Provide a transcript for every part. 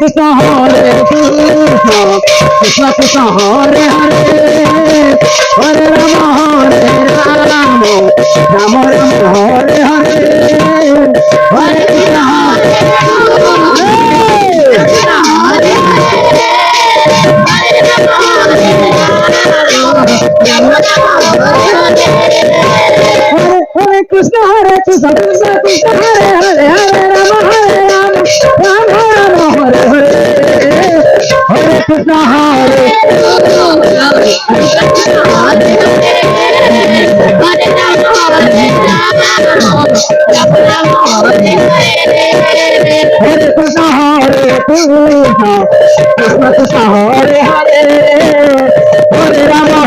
Krishna Hare Krishna Krishna Krishna Hare Hare Hare Rama Hare Rama Rama Rama Hare Hare Hare Krishna Hare Krishna Hare Hare Krishna Hare Krishna Krishna Krishna Hare Hare Hare Rama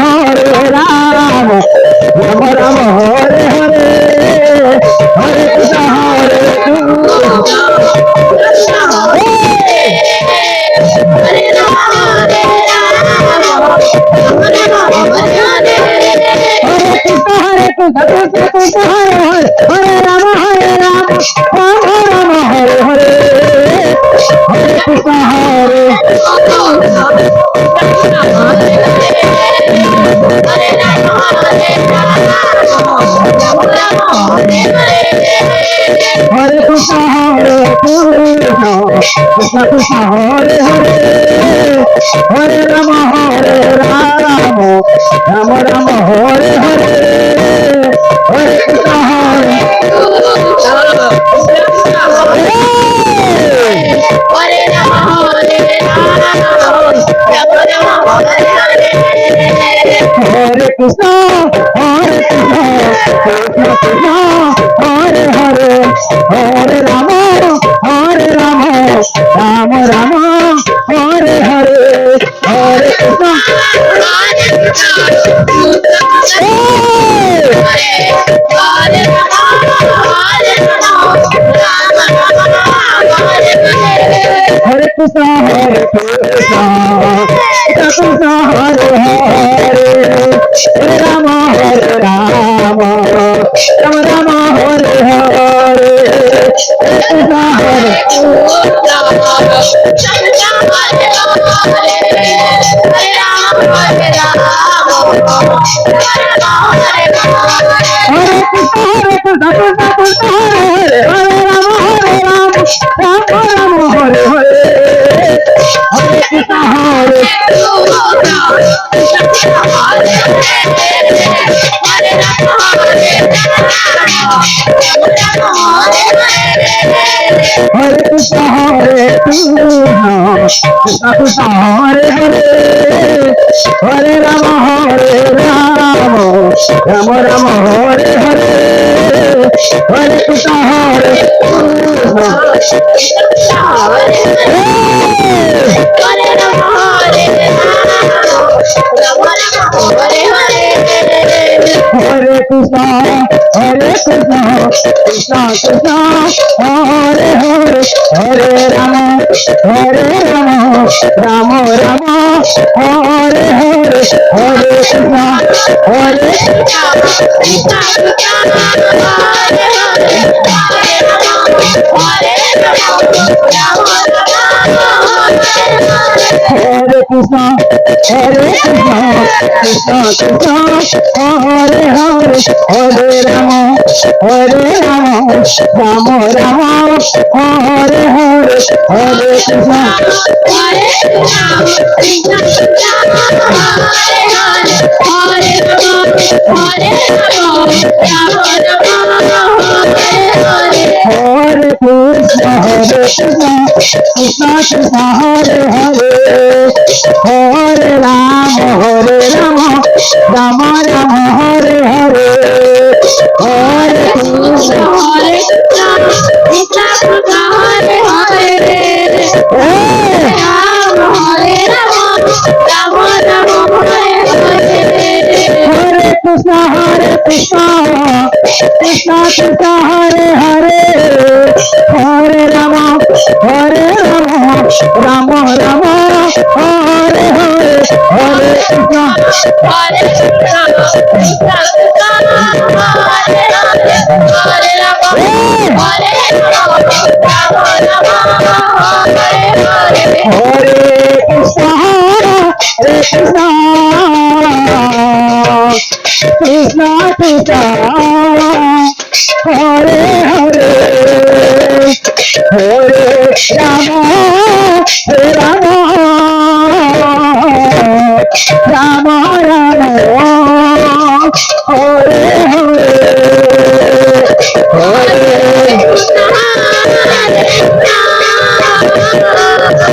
Rama Rama Hare Hare Hare Krishna Hare Hare Krishna Hare Krishna Krishna Krishna Hare Hare Hare Rama Rama Rama Rama Hare Hare Hare Krishna Hare Krishna Hare Rama Krishna Krishna Hare Hare Hare Rama Rama Rama Hare Hare Hare Krishna Hare Hare Krishna Hare Krishna Krishna Krishna Hare Hare Hare Rama Rama Rama Rama Hare Hare Hare Krishna Hare Hare Krishna Krishna Krishna Hare Hare Hare Rama Rama Rama Rama Hare Hare Hare Krishna Hare Krishna Hare Krishna Krishna Hare Hare Hare Rama Rama Rama Hare Hare Krishna Hare Hare Krishna Hare Krishna Krishna Hare Hare Hare Rama Rama Rama Hare Hare Hare Krishna Hare Hare Krishna Krishna Krishna Hare Hare Hare Rama Rama Rama Hare Hare Hare Krishna Hare Hare Krishna Krishna Krishna Hare Hare Hare Rama Rama Rama Hare Hare Hare Krishna Hare Krishna Krishna Krishna Hare Hare Hare Rama Rama Rama Hare Hare Hare Krishna Krishna Krishna Hare Hare Hare Rama Rama Rama Hare Hare Hare Krishna Krishna Krishna Hare Hare Hare Rama Rama Rama Hare Hare Hare Krishna Hare Krishna Hare Rama Hare Rama Rama Rama Hare Hare Krishna, Hare Hare, Hare Rama, Hare Rama, Rama Rama, Hare Hare, Hare Krishna, Hare Rama,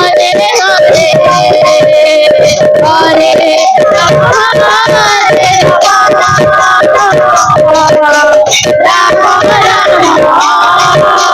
Hare Rama,